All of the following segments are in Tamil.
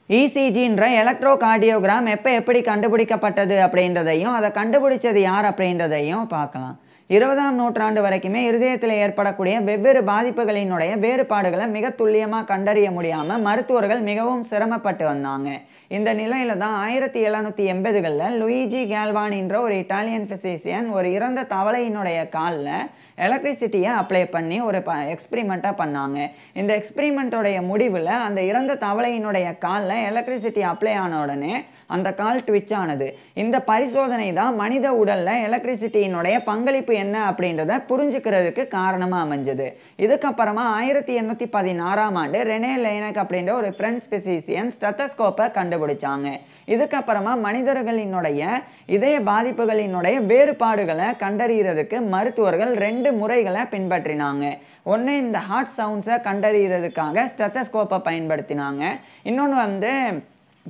இசிஜின்ற எலக்ட்ரோகார்டியோகிராம் எப்படி கண்டுபிடிக்கப்பட்டது அப்படின்றதையும் அதை கண்டுபிடிச்சது யார் அப்படின்றதையும் பார்க்கலாம். 20ஆம் நூற்றாண்டு வரைக்குமே இருதயத்தில் ஏற்படக்கூடிய வெவ்வேறு பாதிப்புகளினுடைய வேறுபாடுகளை மிக துல்லியமாக கண்டறிய முடியாமல் மருத்துவர்கள் மிகவும் சிரமப்பட்டு வந்தாங்க. இந்த நிலையில தான் 1780களில் லூயிஜி கேல்வானின்ற ஒரு இட்டாலியன் ஃபிசிஷியன் ஒரு இறந்த தவளையினுடைய காலில் எலக்ட்ரிசிட்டியை அப்ளை பண்ணி ஒரு எக்ஸ்பிரிமெண்ட்டாக பண்ணாங்க. இந்த எக்ஸ்பிரிமெண்ட்டோடைய முடிவில் அந்த இறந்த தவளையினுடைய காலில் எலக்ட்ரிசிட்டி அப்ளை ஆன உடனே அந்த கால் ட்விட்ச் ஆனது. இந்த பரிசோதனை தான் மனித உடலில் எலக்ட்ரிசிட்டியினுடைய பங்களிப்பு என்ன அப்படின்றத புரிஞ்சுக்கிறதுக்கு காரணமாக அமைஞ்சது. இதுக்கப்புறமா 1816ஆம் ஆண்டு ரெனே லேனக் அப்படின்ற ஒரு பிரெஞ்சு பிசிஷியன் ஸ்டெத்தஸ்கோப்பை கண்டுபிடிச்சாங்க. இதுக்கப்புறமா மனிதர்களினுடைய இதய பாதிப்புகளினுடைய வேறுபாடுகளை கண்டறிகிறதுக்கு மருத்துவர்கள் 2 முறைகளை பின்பற்றினாங்க. ஒன்று, இந்த ஹார்ட் சவுண்ட்ஸை கண்டறிகிறதுக்காக ஸ்டெத்தஸ்கோப்பை பயன்படுத்தினாங்க. இன்னொன்று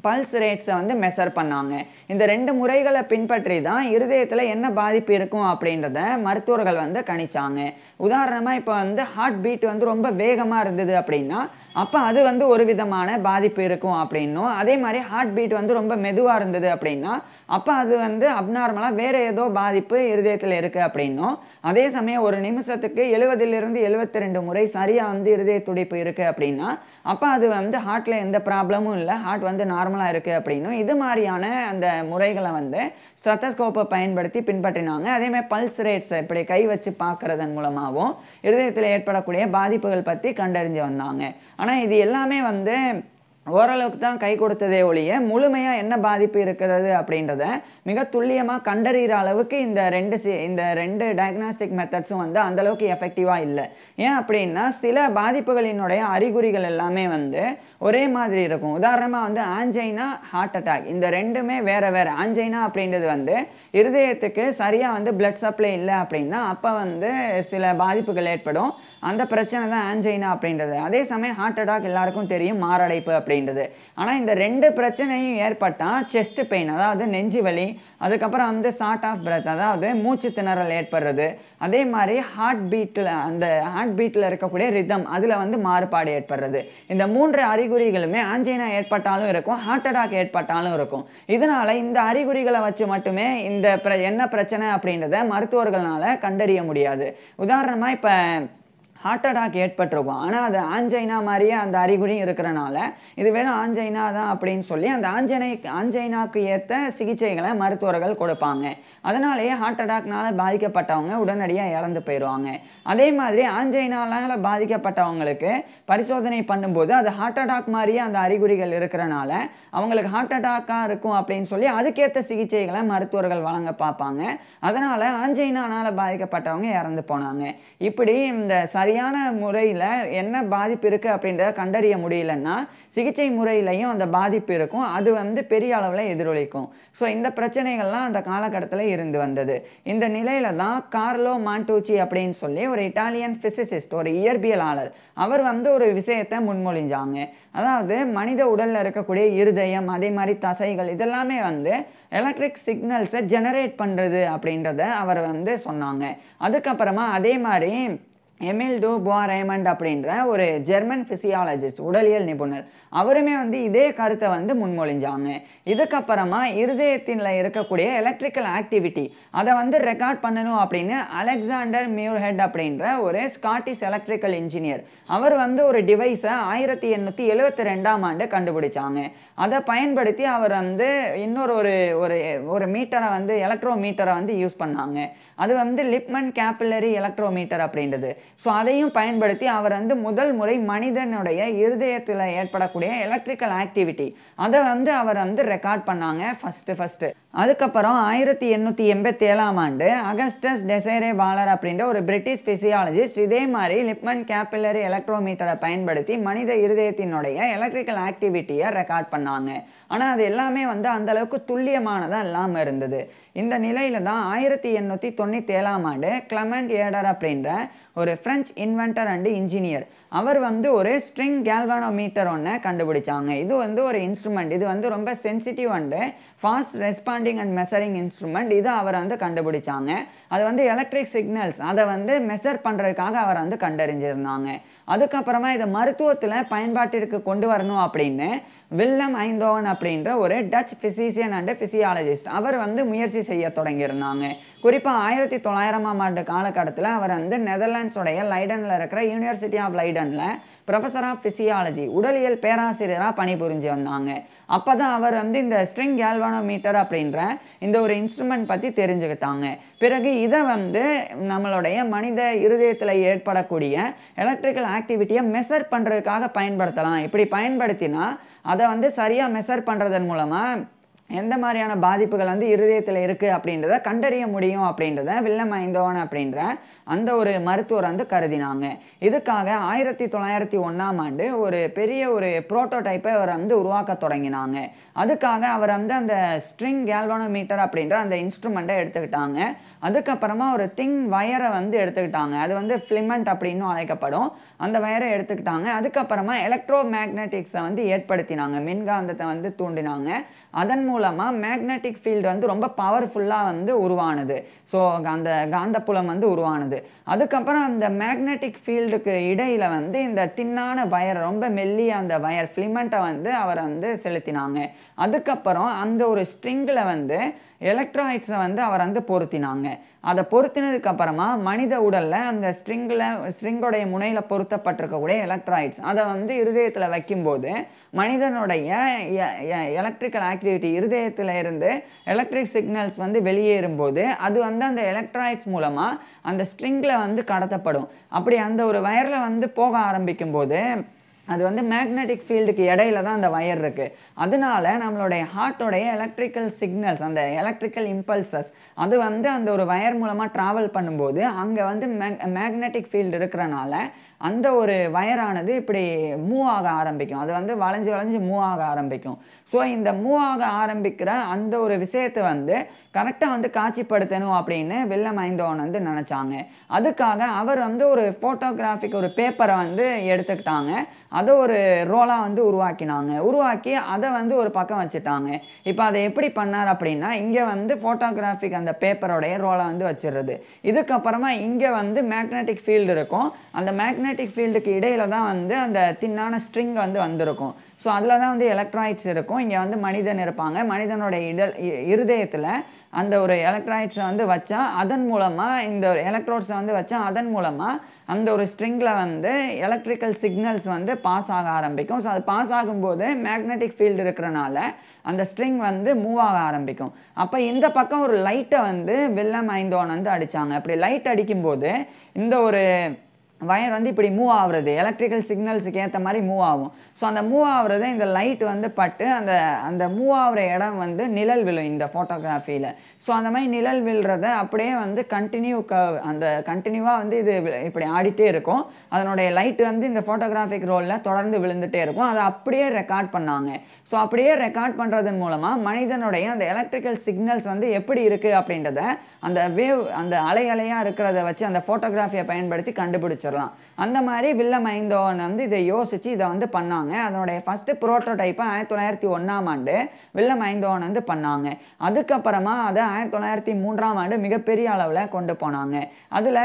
பல்ஸ் ரேட்ஸை மெஷர் பண்ணாங்க. இந்த 2 முறைகளை பின்பற்றி தான் இருதயத்தில் என்ன பாதிப்பு இருக்கும் அப்படின்றத மருத்துவர்கள் கணிச்சாங்க. உதாரணமாக இப்போ ஹார்ட் பீட் ரொம்ப வேகமாக இருந்தது அப்படின்னா அப்போ அது ஒரு விதமான பாதிப்பு இருக்கும் அப்படின்னும், அதே மாதிரி ஹார்ட் பீட் ரொம்ப மெதுவாக இருந்தது அப்படின்னா அப்போ அது அப்நார்மலாக வேறு ஏதோ பாதிப்பு இருதயத்தில் இருக்குது அப்படின்னும், அதே சமயம் ஒரு நிமிஷத்துக்கு 70லிருந்து 72 முறை சரியாக இருதய துடிப்பு இருக்குது அப்படின்னா அப்போ அது ஹார்ட்டில் எந்த ப்ராப்ளமும் இல்லை, ஹார்ட் நார்மலாக இருக்குது அப்படின்னும், இது மாதிரியான அந்த முறைகளை ஸ்டெத்தஸ்கோப்பை பயன்படுத்தி பின்பற்றினாங்க. அதேமாதிரி பல்ஸ் ரேட்ஸ் இப்படி கை வச்சு பார்க்கறதன் மூலமாகவும் இருதயத்தில் ஏற்படக்கூடிய பாதிப்புகள் பற்றி கண்டறிஞ்சு வந்தாங்க. ஆனால் இது எல்லாமே ஓரளவுக்கு தான் கை கொடுத்ததே ஒழிய முழுமையாக என்ன பாதிப்பு இருக்கிறது அப்படின்றத மிக துல்லியமாக கண்டறிகிற அளவுக்கு இந்த ரெண்டு டயக்னாஸ்டிக் மெத்தட்ஸும் அந்தளவுக்கு எஃபெக்டிவாக இல்லை. ஏன் அப்படின்னா சில பாதிப்புகளினுடைய அறிகுறிகள் எல்லாமே ஒரே மாதிரி இருக்கும். உதாரணமாக ஆஞ்சைனா, ஹார்ட் அட்டாக், இந்த ரெண்டுமே வேறு வேறு. ஆஞ்சைனா அப்படின்றது இருதயத்துக்கு சரியாக பிளட் சப்ளை இல்லை அப்படின்னா அப்போ சில பாதிப்புகள் ஏற்படும். அந்த பிரச்சனை தான் ஆஞ்சைனா அப்படின்றது. அதே சமயம் ஹார்ட் அட்டாக் எல்லாருக்கும் தெரியும், மாரடைப்பு அப்படின்றது. ஆனால் இந்த 2 பிரச்சனையும் ஏற்பட்டால் செஸ்ட் பெயின், அதாவது நெஞ்சு வலி, அதுக்கப்புறம் ஷார்ட் ஆஃப் பிரெத், அதாவது மூச்சு திணறல் ஏற்படுறது, அதே மாதிரி ஹார்ட் பீட்டில் இருக்கக்கூடிய ரிதம் அதில் மாறுபாடு ஏற்படுறது. இந்த 3 அறிகுறிகளுமே ஆஞ்சைனா ஏற்பட்டாலும் இருக்கும், ஹார்ட் அட்டாக் ஏற்பட்டாலும் இருக்கும். இதனால் இந்த அறிகுறிகளை வச்சு மட்டுமே என்ன பிரச்சனை அப்படின்றத மருத்துவர்களால் கண்டறிய முடியாது. உதாரணமாக இப்போ ஹார்ட் அட்டாக் ஏற்பட்டிருக்கும், ஆனால் அது ஆஞ்சைனா மாதிரியே அந்த அறிகுறியும் இருக்கிறனால இது வெறும் ஆஞ்சைனா தான் அப்படின்னு சொல்லி அந்த ஆஞ்சைனாக்கு ஏற்ற சிகிச்சைகளை மருத்துவர்கள் கொடுப்பாங்க. அதனாலேயே ஹார்ட் அட்டாக்னால பாதிக்கப்பட்டவங்க உடனடியாக இறந்து போயிடுவாங்க. அதே மாதிரி ஆஞ்சைனால பாதிக்கப்பட்டவங்களுக்கு பரிசோதனை பண்ணும்போது அது ஹார்ட் அட்டாக் மாதிரியே அந்த அறிகுறிகள் இருக்கிறனால அவங்களுக்கு ஹார்ட் அட்டாக்காக இருக்கும் அப்படின்னு சொல்லி அதுக்கேற்ற சிகிச்சைகளை மருத்துவர்கள் வழங்க பார்ப்பாங்க. அதனால் ஆஞ்சைனானால் பாதிக்கப்பட்டவங்க இறந்து போனாங்க. இப்படி இந்த சரியான முறையில் என்ன பாதிப்பு இருக்குது அப்படின்றத கண்டறிய முடியலன்னா சிகிச்சை முறையிலையும் அந்த பாதிப்பு இருக்கும், அது பெரிய அளவில் எதிரொலிக்கும். ஸோ இந்த பிரச்சனைகள்லாம் அந்த காலகட்டத்தில் இருந்து வந்தது. இந்த நிலையில தான் கார்லோ மாண்டூச்சி அப்படின்னு சொல்லி ஒரு இட்டாலியன் பிசிசிஸ்ட், ஒரு இயற்பியலாளர், அவர் ஒரு விஷயத்தை முன்மொழிஞ்சாங்க. அதாவது மனித உடலில் இருக்கக்கூடிய இருதயம், அதே மாதிரி தசைகள், இதெல்லாமே எலக்ட்ரிக் சிக்னல்ஸை ஜெனரேட் பண்ணுறது அப்படின்றத அவர் சொன்னாங்க. அதுக்கப்புறமா அதே மாதிரி எமில் டு போரேமண்ட் அப்படின்ற ஒரு ஜெர்மன் ஃபிசியாலஜிஸ்ட், உடலியல் நிபுணர், அவருமே இதே கருத்தை முன்மொழிஞ்சாங்க. இதுக்கப்புறமா இருதயத்தில் இருக்கக்கூடிய எலக்ட்ரிக்கல் ஆக்டிவிட்டி அதை ரெக்கார்ட் பண்ணணும் அப்படின்னு அலெக்சாண்டர் மியூர்ஹெட் அப்படின்ற ஒரு ஸ்காட்டிஷ் எலக்ட்ரிக்கல் இன்ஜினியர், அவர் ஒரு டிவைஸை 1872ஆம் ஆண்டு கண்டுபிடிச்சாங்க. அதை பயன்படுத்தி அவர் இன்னொரு ஒரு மீட்டரை எலக்ட்ரோ மீட்டரை யூஸ் பண்ணாங்க. அது லிப்மன் கேபில்லரி எலக்ட்ரோமீட்டர் அப்படின்றது. ஸோ அதையும் பயன்படுத்தி அவர் முதல் முறை மனிதனுடைய இருதயத்தில் ஏற்படக்கூடிய எலக்ட்ரிக்கல் ஆக்டிவிட்டி அதை அவர் ரெக்கார்ட் பண்ணாங்க ஃபஸ்ட்டு. அதுக்கப்புறம் 1887ஆம் ஆண்டு அகஸ்டஸ் டெசேரே வாலர் அப்படின்ற ஒரு பிரிட்டிஷ் ஃபிசியாலஜிஸ்ட் இதே மாதிரி லிப்மன் கேபில்லரி எலக்ட்ரோமீட்டரை பயன்படுத்தி மனித இருதயத்தினுடைய எலக்ட்ரிக்கல் ஆக்டிவிட்டியை ரெக்கார்ட் பண்ணாங்க. ஆனால் அது எல்லாமே அந்தளவுக்கு துல்லியமானதாக இல்லாமல் இருந்தது. இந்த நிலையில தான் 1897ஆம் ஆண்டு கிளமெண்ட் ஏடர் அப்படின்ற ஒரு பிரெஞ்சு இன்வென்டர் அண்ட் இன்ஜினியர், அவர் ஒரு ஸ்ட்ரிங் கேல்வானோமீட்டர் ஒன்று கண்டுபிடிச்சாங்க. இது ஒரு இன்ஸ்ட்ருமெண்ட், இது ரொம்ப sensitive and fast responding and measuring instrument. இதை அவர் கண்டுபிடிச்சாங்க. அது எலக்ட்ரிக் சிக்னல்ஸ் அதை மெஷர் பண்ணுறதுக்காக அவர் கண்டறிஞ்சிருந்தாங்க. அதுக்கப்புறமா இதை மருத்துவத்தில் பயன்பாட்டிற்கு கொண்டு வரணும் அப்படின்னு வில்லம் ஐந்தோவன் அப்படின்ற ஒரு டச் ஃபிசிஷியன் அண்ட் ஃபிசியாலஜிஸ்ட் அவர் வந்து முயற்சி செய்ய தொடங்கியிருந்தாங்க. குறிப்பாக 1900ஆம் ஆண்டு காலகட்டத்தில் அவர் வந்து நெதர்லாண்ட்ஸோடைய லைடனில் இருக்கிற யூனிவர்சிட்டி ஆஃப் லைடனில் ப்ரொஃபஸர் ஆஃப் ஃபிசியாலஜி உடலியல் பேராசிரியராக பணிபுரிஞ்சு வந்தாங்க. அப்போ தான் அவர் வந்து இந்த ஸ்ட்ரிங் கேல்வானோமீட்டர் அப்படின்ற இந்த ஒரு இன்ஸ்ட்ருமெண்ட் பற்றி தெரிஞ்சுக்கிட்டாங்க. பிறகு இதை வந்து நம்மளுடைய மனித இருதயத்தில் ஏற்படக்கூடிய எலக்ட்ரிக்கல் ஆக்டிவிட்டியை மெஷர் பண்ணுறதுக்காக பயன்படுத்தலாம். இப்படி பயன்படுத்தினா அதை வந்து சரியாக மெஷர் பண்ணுறதன் மூலமாக எந்த மாதிரியான பாதிப்புகள் வந்து இருதயத்தில் இருக்குது அப்படின்றத கண்டறிய முடியும் அப்படின்றத வில்லம் ஐந்தோவன் அப்படின்ற அந்த ஒரு மருத்துவர் வந்து கருதினாங்க. இதுக்காக 1901ஆம் ஆண்டு ஒரு பெரிய ஒரு புரோட்டோடைப்பை அவர் வந்து உருவாக்க தொடங்கினாங்க. அதுக்காக அவர் வந்து அந்த ஸ்ட்ரிங் கேல்வானோமீட்டர் அப்படின்ற அந்த இன்ஸ்ட்ருமெண்ட்டை எடுத்துக்கிட்டாங்க. அதுக்கப்புறமா ஒரு திங் வயரை வந்து எடுத்துக்கிட்டாங்க. அது வந்து ஃபிலிமெண்ட் அப்படின்னு அழைக்கப்படும். அந்த வயரை எடுத்துக்கிட்டாங்க. அதுக்கப்புறமா எலக்ட்ரோ மேக்னெட்டிக்ஸை வந்து ஏற்படுத்தினாங்க. மின்காந்தத்தை வந்து தூண்டினாங்க. அதன் மூலமாக மேக்னெட்டிக் ஃபீல்டு வந்து ரொம்ப பவர்ஃபுல்லாக வந்து உருவானது. ஸோ அந்த காந்தப்புலம் வந்து உருவானது. அதுக்கப்புறம் அந்த மேக்னெட்டிக் ஃபீல்டுக்கு இடையில் வந்து இந்த தின்னான வயர், ரொம்ப மெல்லிய அந்த வயர் ஃபிலிமெண்ட்டை வந்து அவர் வந்து செலுத்தினாங்க. அதுக்கப்புறம் அந்த ஒரு ஸ்ட்ரிங்கில் வந்து எலக்ட்ராய்ட்ஸை வந்து அவர் வந்து பொருத்தினாங்க. அதை பொருத்தினதுக்கப்புறமா மனித உடலில் அந்த ஸ்ட்ரிங்கோடைய முனையில் பொருத்தப்பட்டிருக்கக்கூடிய எலக்ட்ராய்ட்ஸ் அதை வந்து இருதயத்தில் வைக்கும்போது மனிதனுடைய எலக்ட்ரிக்கல் ஆக்டிவிட்டி இருதயத்தில் இருந்து எலக்ட்ரிக் சிக்னல்ஸ் வந்து வெளியேறும்போது அது வந்து அந்த எலக்ட்ராய்ட்ஸ் மூலமாக அந்த ஸ்ட்ரிங்கில் வந்து கடத்தப்படும். அப்படி அந்த ஒரு வயரில் வந்து போக ஆரம்பிக்கும் போது அது வந்து மேக்னெட்டிக் ஃபீல்டுக்கு இடையில தான் அந்த வயர் இருக்குது. அதனால நம்மளுடைய ஹார்ட்டோடைய எலக்ட்ரிக்கல் சிக்னல்ஸ், அந்த எலக்ட்ரிக்கல் இம்பல்சஸ் அது வந்து அந்த ஒரு வயர் மூலமாக ட்ராவல் பண்ணும்போது அங்கே வந்து மேக்னெட்டிக் ஃபீல்டு இருக்கிறனால அந்த ஒரு வயரானது இப்படி மூவ் ஆக ஆரம்பிக்கும். அது வந்து வளைஞ்சு வளைஞ்சு மூவ் ஆக ஆரம்பிக்கும். ஸோ இந்த மூவ் ஆக ஆரம்பிக்கிற அந்த ஒரு விஷயத்தை வந்து கரெக்டாக வந்து காட்சிப்படுத்தணும் அப்படின்னு வில்லம் ஐந்தோவன் வந்து நினச்சாங்க. அதுக்காக அவர் வந்து ஒரு ஃபோட்டோகிராஃபிக் ஒரு பேப்பரை வந்து எடுத்துக்கிட்டாங்க. அதை ஒரு ரோலாக வந்து உருவாக்கி அதை வந்து ஒரு பக்கம் வச்சுட்டாங்க. இப்போ அதை எப்படி பண்ணார் அப்படின்னா, இங்கே வந்து ஃபோட்டோகிராஃபிக் அந்த பேப்பரோடைய ரோலை வந்து வச்சிடுறது. இதுக்கப்புறமா இங்கே வந்து மேக்னெட்டிக் ஃபீல்டு இருக்கும். அந்த மேக்னெட்டிக் ஃபீல்டுக்கு இடையில தான் வந்து அந்த தின்னான ஸ்ட்ரிங் வந்து வந்திருக்கும். ஸோ அதில் தான் வந்து எலக்ட்ராய்ட்ஸ் இருக்கும். இங்கே வந்து மனிதன் இருப்பாங்க. மனிதனுடைய இருதயத்தில் அந்த ஒரு எலக்ட்ராய்ட்ஸை வந்து வச்சா அதன் மூலமாக இந்த எலக்ட்ரோட்ஸை வந்து வச்சா அதன் மூலமாக அந்த ஒரு ஸ்ட்ரிங்கில் வந்து எலக்ட்ரிக்கல் சிக்னல்ஸ் வந்து பாஸ் ஆக ஆரம்பிக்கும். ஸோ அது பாஸ் ஆகும்போது மேக்னெட்டிக் ஃபீல்டு இருக்கிறனால அந்த ஸ்ட்ரிங் வந்து மூவ் ஆக ஆரம்பிக்கும். அப்போ இந்த பக்கம் ஒரு லைட்டை வந்து வில்லம் ஐந்தோவன் வந்து அடித்தாங்க. அப்படி லைட் அடிக்கும்போது இந்த ஒரு வயர் வந்து இப்படி மூவ் ஆகுறது எலக்ட்ரிக்கல் சிக்னல்ஸுக்கு ஏற்ற மாதிரி மூவ் ஆகும். ஸோ அந்த மூவ் ஆகுறது இந்த லைட் வந்து பட்டு அந்த மூவ் ஆகிற இடம் வந்து நிழல் விழும் இந்த ஃபோட்டோகிராஃபியில். ஸோ அந்த மாதிரி நிழல் விழுறத அப்படியே வந்து அந்த கண்டினியூவாக வந்து இது இப்படி ஆடிட்டே இருக்கும். அதனுடைய லைட் வந்து இந்த ஃபோட்டோகிராஃபிக் ரோலில் தொடர்ந்து விழுந்துகிட்டே இருக்கும். அதை அப்படியே ரெக்கார்ட் பண்ணாங்க. ஸோ அப்படியே ரெக்கார்ட் பண்ணுறதன் மூலமாக மனிதனுடைய அந்த எலக்ட்ரிக்கல் சிக்னல்ஸ் வந்து எப்படி இருக்குது அப்படின்றத அந்த வேவ் அந்த அலையாக இருக்கிறத வச்சு அந்த ஃபோட்டோகிராஃபியை பயன்படுத்தி கண்டுபிடிச்சிடலாம். அந்த மாதிரி வில்லம் ஐந்தோவன் வந்து இதை யோசித்து இதை வந்து பண்ணாங்க. அதனுடைய ஃபஸ்ட்டு ப்ரோட்டோடைப்பை 1901ஆம் ஆண்டு வில்லம் ஐந்தோவன் வந்து பண்ணாங்க. அதுக்கப்புறமா அதை 1903ஆம் ஆண்டு மிகப்பெரிய அளவில் கொண்டு போனாங்க. அதில்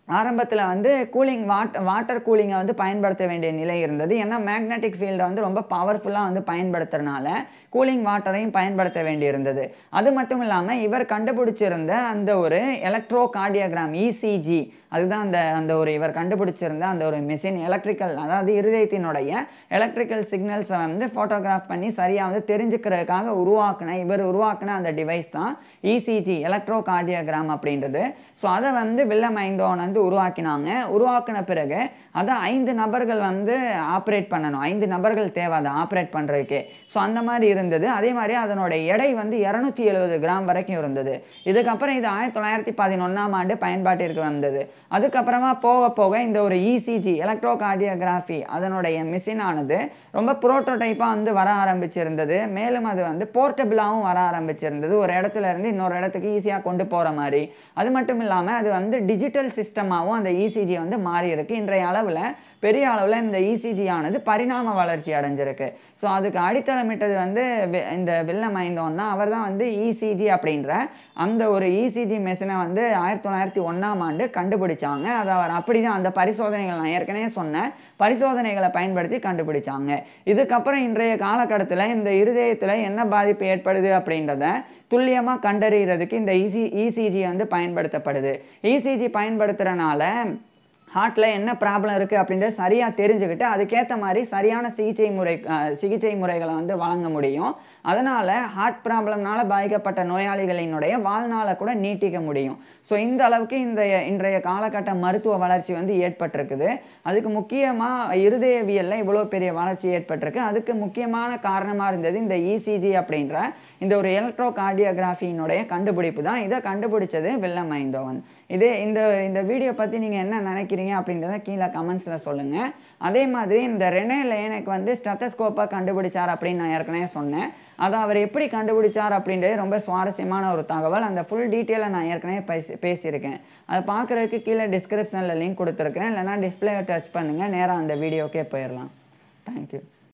ஆரம்பத்தில் வந்து வாட்டர் கூலிங்கை வந்து பயன்படுத்த வேண்டிய நிலை இருந்தது. ஏன்னா மேக்னெட்டிக் ஃபீல்டை வந்து ரொம்ப பவர்ஃபுல்லாக வந்து பயன்படுத்துறதுனால கூலிங் வாட்டரையும் பயன்படுத்த வேண்டி இருந்தது. அது மட்டும் இல்லாமல் இவர் கண்டுபிடிச்சிருந்த அந்த ஒரு எலக்ட்ரோ கார்டியோகிராம் இசிஜி, அதுதான் அந்த ஒரு இவர் கண்டுபிடிச்சிருந்த அந்த ஒரு மிஷின் எலக்ட்ரிக்கல், அதாவது இருதயத்தினுடைய எலக்ட்ரிக்கல் சிக்னல்ஸை வந்து ஃபோட்டோகிராஃப் பண்ணி சரியாக வந்து தெரிஞ்சுக்கிறதுக்காக இவர் உருவாக்கின அந்த டிவைஸ் தான் இசிஜி, எலக்ட்ரோ கார்டியோகிராம் அப்படின்றது. ஸோ அதை வந்து வில்லம் ஐந்தோவன் வந்து உருவாக்கின பிறகு அதை 5 நபர்கள் வந்து ஆப்ரேட் பண்ணணும். 5 நபர்கள் தேவை அதை ஆப்ரேட் பண்ணுறதுக்கே. ஸோ அந்த மாதிரி இருந்தது. அதே மாதிரி அதனுடைய எடை வந்து 270 கிராம் வரைக்கும் இருந்தது. இதுக்கப்புறம் இது 1911ஆம் ஆண்டு பயன்பாட்டிற்கு வந்தது. அதுக்கப்புறமா போக போக இந்த ஒரு இசிஜி எலக்ட்ரோ கார்டியோகிராஃபி அதனுடைய மிஷினானது ரொம்ப புரோட்டோடைப்பாக வந்து வர ஆரம்பிச்சிருந்தது. மேலும் அது வந்து போர்ட்டபிளாகவும் வர ஆரம்பிச்சிருந்தது. ஒரு இடத்துல இருந்து இன்னொரு இடத்துக்கு ஈஸியாக கொண்டு போகிற மாதிரி. அது மட்டும் இல்லாமல் அது வந்து டிஜிட்டல் சிஸ்டமாகவும் அந்த இசிஜி வந்து மாறி இருக்கு. இன்றைய அளவில் பெரிய அளவில் இந்த இசிஜி ஆனது பரிணாம வளர்ச்சி அடைஞ்சிருக்கு. ஸோ அதுக்கு அடித்தளமிட்டது வந்து இந்த வில்லம் ஐந்தோன் தான். அவர் தான் வந்து இசிஜி அப்படின்ற அந்த ஒரு இசிஜி மெஷினை வந்து 1901ஆம் ஆண்டு கண்டுபிடிச்சாங்க. அது அவர் அப்படி தான் அந்த பரிசோதனைகள் நான் ஏற்கனவே சொன்னேன், பரிசோதனைகளை பயன்படுத்தி கண்டுபிடிச்சாங்க. இதுக்கப்புறம் இன்றைய காலகட்டத்தில் இந்த இருதயத்தில் என்ன பாதிப்பு ஏற்படுது அப்படின்றத துல்லியமாக கண்டறிகிறதுக்கு இந்த இசிஜி வந்து பயன்படுத்தப்படுது. இசிஜி பயன்படுத்துகிறனால ஹார்ட்டில் என்ன ப்ராப்ளம் இருக்குது அப்படின்றத சரியாக தெரிஞ்சுக்கிட்டு அதுக்கேற்ற மாதிரி சரியான சிகிச்சை முறைகளை வந்து வழங்க முடியும். அதனால் ஹார்ட் ப்ராப்ளம்னால பாதிக்கப்பட்ட நோயாளிகளினுடைய வாழ்நாளை கூட நீட்டிக்க முடியும். ஸோ இந்த அளவுக்கு இன்றைய காலகட்ட மருத்துவ வளர்ச்சி வந்து ஏற்பட்டிருக்குது. அதுக்கு முக்கியமாக இருதயவியலில் இவ்வளோ பெரிய வளர்ச்சி ஏற்பட்டிருக்கு. அதுக்கு முக்கியமான காரணமாக இருந்தது இந்த இசிஜி அப்படின்ற இந்த ஒரு எலக்ட்ரோ கார்டியோகிராஃபியினுடைய கண்டுபிடிப்பு தான். இதை கண்டுபிடிச்சது வில்லம் ஐந்தோவன். இந்த வீடியோ பற்றி நீங்கள் என்ன நினைக்கிறீங்க அப்படின்றத கீழே கமெண்ட்ஸில் சொல்லுங்கள். அதே மாதிரி இந்த ரெனே லேனக் வந்து ஸ்டெத்தஸ்கோப்பை கண்டுபிடிச்சார் அப்படின்னு நான் ஏற்கனவே சொன்னேன். அதை அவர் எப்படி கண்டுபிடிச்சார் அப்படின்றது ரொம்ப சுவாரஸ்யமான ஒரு தகவல். அந்த ஃபுல் டீட்டெயிலை நான் ஏற்கனவே பேசியிருக்கேன். அதை பார்க்குறதுக்கு கீழே டிஸ்கிரிப்ஷனில் லிங்க் கொடுத்துருக்கேன். இல்லைனா டிஸ்பிளேவை டச் பண்ணுங்கள், நேராக அந்த வீடியோக்கே போயிடலாம். தேங்க்யூ.